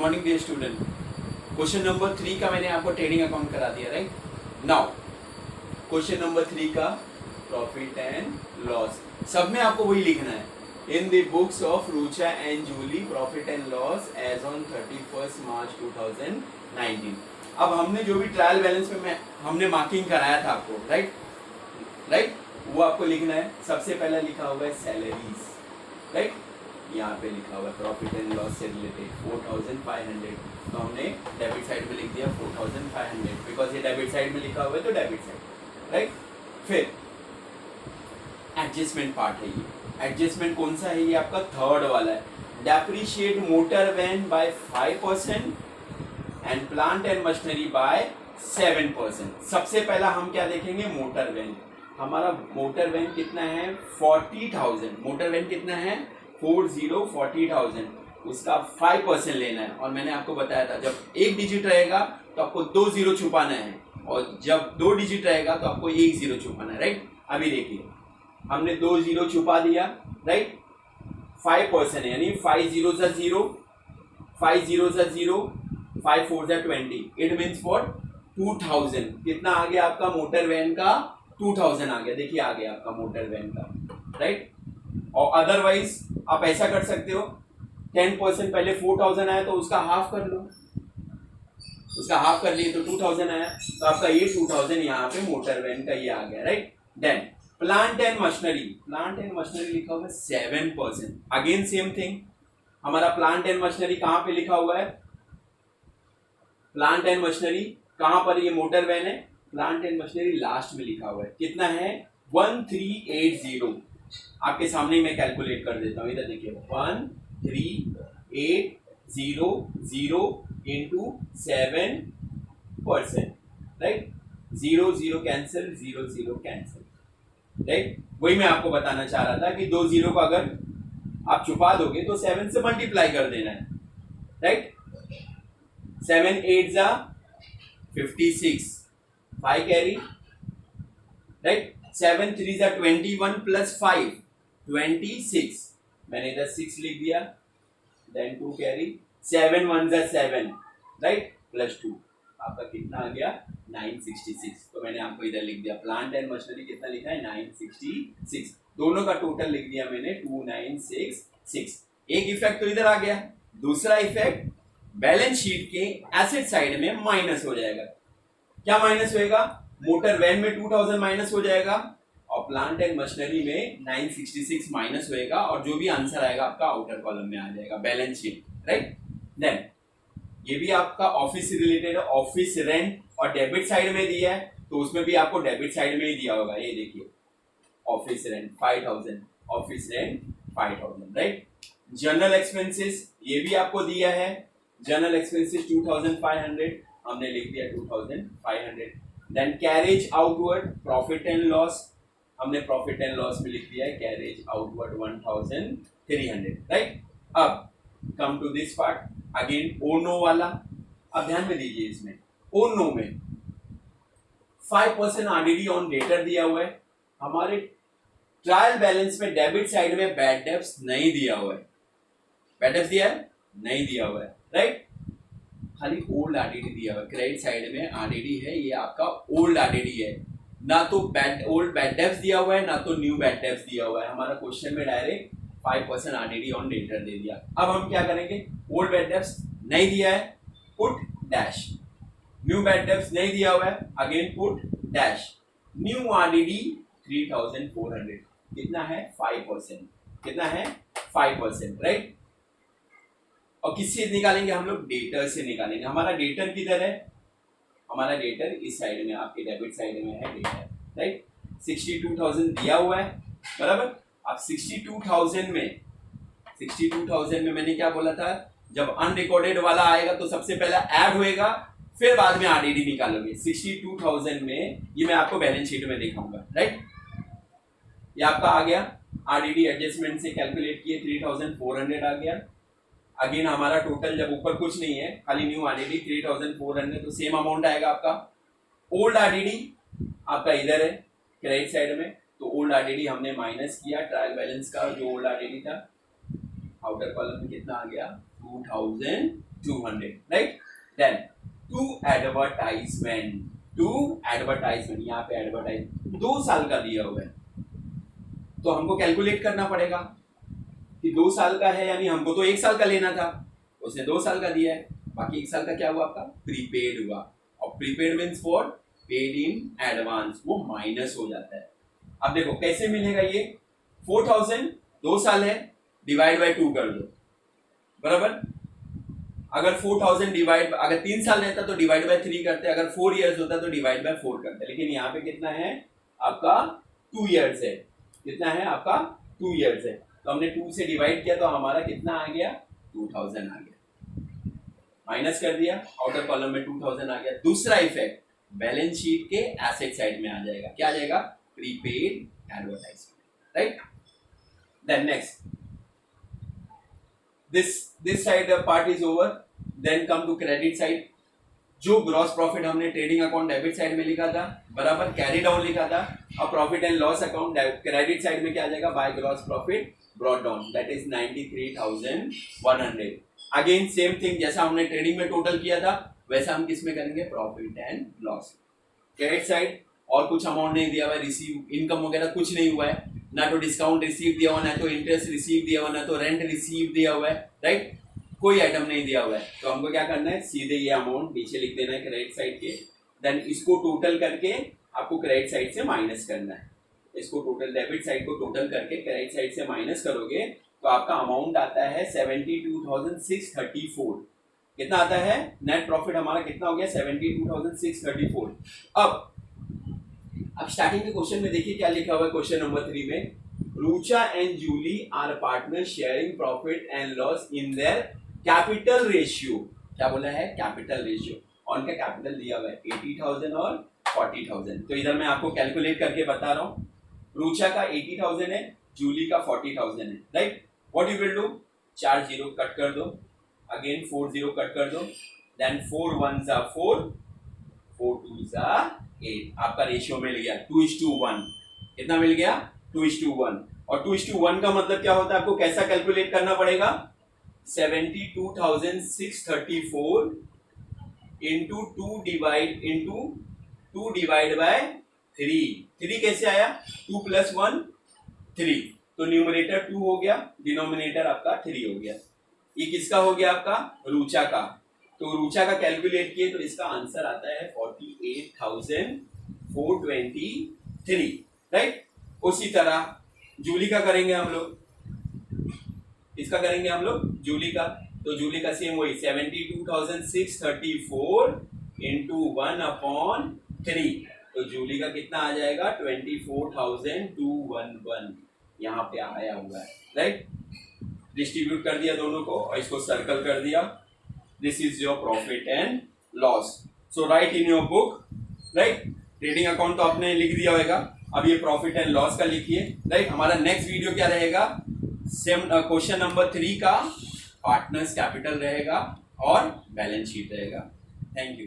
Morning dear student. Question number 3 का मैंने आपको ट्रेडिंग अकाउंट करा दिया, राइट। नाउ क्वेश्चन नंबर 3 का प्रॉफिट एंड लॉस, सब में आपको वही लिखना है। In the books of Rucha and Julie profit and loss as on 31 March 2019। अब हमने जो भी ट्रायल बैलेंस में हमने मार्किंग कराया था आपको, राइट, वो आपको लिखना है। सबसे पहला लिखा हुआ है सैलरीज, राइट, यहाँ पे लिखा हुआ है प्रॉफिट एंड लॉस से रिलेटेड 4500, तो हमने डेबिट साइड में लिख दिया 4500 बिकॉज ये डेबिट साइड में लिखा हुआ है तो डेबिट साइड, राइट। फिर एडजस्टमेंट पार्ट है, ये एडजस्टमेंट कौन सा है? ये आपका थर्ड वाला है। Depreciate motor van by 5% and plant and machinery by 7%। सबसे पहला हम क्या देखेंगे? Motor van. हमारा मोटर वैन कितना है? 40,000। मोटर वैन कितना है? 40,000। उसका 5% लेना है। और मैंने आपको बताया था जब एक डिजिट रहेगा तो आपको 2 जीरो छुपाना है, और जब 2 डिजिट रहेगा तो आपको 1 जीरो छुपाना है, राइट। अभी देखिए हमने 2 जीरो छुपा दिया, राइट। 5% यानी 5 जीरो सा 0, 5 जीरो सा 0, 5 4 सा 20। It means for 2000। कितना आ गया आपका मोटर वैन का? 2000 आ गया। देखिए आ गया आपका मोटर वैन का, राइट। और अदरवाइज आप ऐसा कर सकते हो, 10% पहले 4000 आया तो उसका हाफ कर लो, उसका हाफ कर लिए तो 2000 आया, तो आपका ये 2000 यहाँ पे मोटर वैन का ये आ गया, right. Then plant and machinery, plant and machinery लिखा हुआ है 7%। अगेन सेम थिंग, हमारा प्लांट एंड मशीनरी कहाँ पे लिखा हुआ है? प्लांट एंड मशीनरी कहाँ पर? ये मोटर वैन है, प्लांट एंड मशीनरी लास्ट में लिखा हुआ है। कितना है? 1380। आपके सामने ही मैं कैलकुलेट कर देता हूँ, इधर देखिए 1380 into 7%, right. 0 0 cancel, 0 0 cancel, right. वही मैं आपको बताना चाह रहा था कि 2 जीरो को अगर आप छुपा दोगे तो 7 से मल्टीप्लाई कर देना है, राइट। 7 8 जा 56, 5 कैरी, राइट। 7 3 जा 21 प्लस 5 26, मैंने इधर 6 लिख दिया। देन 2 कैरी, 7 1 जा 7, राइट, प्लस 2, आपका कितना आ गया? 966। तो मैंने आपको इधर लिख दिया प्लांट एंड मशीनरी कितना लिखा है? 966। दोनों का टोटल लिख दिया मैंने 2966। एक इफेक्ट तो इधर आ गया। दूसरा इफेक्ट, बैलेंस शीट के एसेट साइड में माइनस हो जाएगा। क्या माइनस होएगा? मोटर वैन में 2000 माइनस हो जाएगा और प्लांट एंड मशीनरी में 966 माइनस होएगा, और जो भी आंसर आएगा आपका आउटर कॉलम में आ जाएगा, बैलेंस शीट, राइट। देन ये भी आपका ऑफिस से रिलेटेड है, ऑफिस रेंट, और डेबिट साइड में दिया है तो उसमें भी आपको डेबिट साइड में ही दिया होगा। ये देखिए office rent 5000, office rent 5000, right. General expenses ये भी आपको दिया है, जनरल एक्सपेंसेस 2500, हमने लिख दिया 2500। Then carriage outward profit and loss, हमने प्रॉफिट एंड लॉस में लिख दिया है कैरेज आउटवर्ड 1300, राइट। अब come to this part, again oh no वाला। अब ध्यान में दीजिए, इसमें ओ नो में 5% आरडीडी ऑन डेटर दिया हुआ है। हमारे ट्रायल बैलेंस में डेबिट साइड में बैड डेब्ट्स नहीं दिया हुआ है। बैड डेब्ट्स दिया है? नहीं दिया हुआ है, राइट। खाली ओल्ड आरडीडी दिया हुआ है। क्रेडिट साइड में आरडीडी है, ये आपका ओल्ड आरडीडी है, ना तो ओल्ड बैड डेब्ट्स दिया हुआ है ना तो न्यू बैड डेब्ट्स दिया हुआ है। हमारा क्वेश्चन में डायरेक्ट 5% आरडीडी ऑन डेटर दे दिया। अब हम क्या करेंगे? ओल्ड बैड डेब्ट्स नहीं दिया है, put dash. New bad debts नहीं दिया हुआ है, again put dash. New RDD 3400, कितना है? 5%। कितना है? 5%, राइट। और किससे निकालेंगे हम लोग? डेटर से निकालेंगे। हमारा डेटर किधर है? हमारा डेटर इस साइड में, आपके डेबिट साइड में है डेटर, राइट। 62,000 दिया हुआ है, बराबर। अब 62,000 में मैंने क्या बोला था? जब अनरिकॉर्डेड वाला आएगा तो सबसे पहला ऐड होएगा, फिर बाद में आरडीडी निकालोगे। 62,000 में ये मैं आपको बैलेंस शीट में दिखाऊंगा, राइट। ये आपका आ गया, आरडीडी एडजस्टमेंट से कैलकुलेट किए 3400 आ गया। अगेन हमारा टोटल जब ऊपर कुछ नहीं है, खाली न्यू आरडीडी 3400, तो सेम अमाउंट आएगा आपका। ओल्ड आरडीडी आपका इधर है क्रेडिट साइड में, तो ओल्ड आरडीडी हमने माइनस किया ट्रायल बैलेंस का, जो ओल्ड आरडीडी था। आउटर कॉलम में कितना आ गया? 2000 200, राइट। देन टू एडवर्टाइजमेंट, यहाँ पे एडवर्टाइज 2 साल का दिया हुआ है, तो हमको कैलकुलेट करना पड़ेगा कि 2 साल का है, यानी हमको तो 1 साल का लेना था, उसने 2 साल का दिया है, बाकी 1 साल का क्या हुआ आपका, प्रीपेड हुआ। और prepaid means for paid in advance, वो माइनस हो जाता है। अब देखो कैसे मिलेगा ये, 4000 2 साल है, डिवाइड बाय 2 कर दो, बराबर। अगर 4000 डिवाइड, अगर 3 साल रहता तो डिवाइड बाय 3 करते, अगर 4 इयर्स होता तो डिवाइड बाय 4 करते, लेकिन यहाँ पे कितना है आपका 2 इयर्स है, कितना है आपका 2 इयर्स है, तो हमने 2 से डिवाइड किया तो हमारा कितना आ गया 2000 आ गया, माइनस कर दिया, आउटर कॉलम में 2000 आ गया। दूसरा इफेक्ट बैलेंस शीट के एसेट साइड में आ जाएगा, क्या आ जाएगा, prepaid advertisement, right. Then next, this side part is over, then come to credit side। जो ग्रॉस प्रॉफिट हमने ट्रेडिंग अकाउंट डेबिट साइड में लिखा था, बराबर, कैरी डाउन लिखा था, अब profit and loss account credit side में क्या आ जाएगा, by gross profit brought down, that is 93,100। Again same thing, जैसा हमने ट्रेडिंग में टोटल किया था वैसा हम किस में करेंगे, profit and loss. Credit side और कुछ अमाउंट नहीं दिया हुआ है, रिसीव इनकम वगैरह कुछ नहीं हुआ है, ना तो डिस्काउंट रिसीव दिया हुआ, ना तो इंटरेस्ट रिसीव दिया हुआ, ना तो रेंट रिसीव दिया हुआ है, राइट, कोई आइटम नहीं दिया हुआ है। तो हमको क्या करना है, सीधे ये अमाउंट नीचे लिख देना है क्रेडिट साइड के, देन इसको टोटल करके आपको क्रेडिट साइड से माइनस करना है, इसको टोटल डेबिट साइड को टोटल करके क्रेडिट साइड से माइनस करोगे तो आपका अमाउंट आता है 72,634। कितना आता है, नेट प्रॉफिट हमारा कितना हो गया, 72,634। अब स्टार्टिंग के क्वेश्चन में देखिए क्या लिखा हुआ है, क्वेश्चन नंबर 3 में, Rucha and Julie are partner sharing profit and loss in their capital ratio. क्या बोला है, कैपिटल रेशियो, और उनका कैपिटल दिया हुआ है 80,000 और 40,000। तो इधर मैं आपको कैलकुलेट करके बता रहा हूँ, रूचा का 80,000 है, जूली का 40,000 है, right. What you will do, 4 zero cut कर दो, अगेन 4 जीरो कट कर दो, देन 4 1 जा 4, 4 2 जा 8, आपका रेशियो मिल गया 2:1। कितना मिल गया, 2:1। और 2:1 का मतलब क्या होता है, आपको कैसा कैलकुलेट करना पड़ेगा, 72,634 इंटू 2 डिवाइड बाय 3 कैसे आया, 2 + 1 3, तो न्यूमरेटर 2 हो गया, डिनोमिनेटर आपका 3 हो गया। ये किसका हो गया, आपका रूचा का। तो रूचा का कैलकुलेट किए तो इसका आंसर आता है 48,423, राइट। उसी तरह जूली का करेंगे हम लोग, इसका करेंगे हम लोग जूली का, तो जूली का सेम वही 72,634 इंटू 1/3, तो जूली का कितना आ जाएगा 24,211, यहाँ पे आया हुआ है, राइट। डिस्ट्रीब्यूट कर दिया दोनों को और इसको सर्कल कर दिया, this is your profit and loss. So right in your book, right, trading account तो आपने लिख दिया होगा, अब ये प्रॉफिट एंड लॉस का लिखिए, राइट। हमारा नेक्स्ट वीडियो क्या रहेगा, सेम क्वेश्चन नंबर 3 का पार्टनर्स कैपिटल रहेगा और बैलेंस शीट रहेगा। Thank you.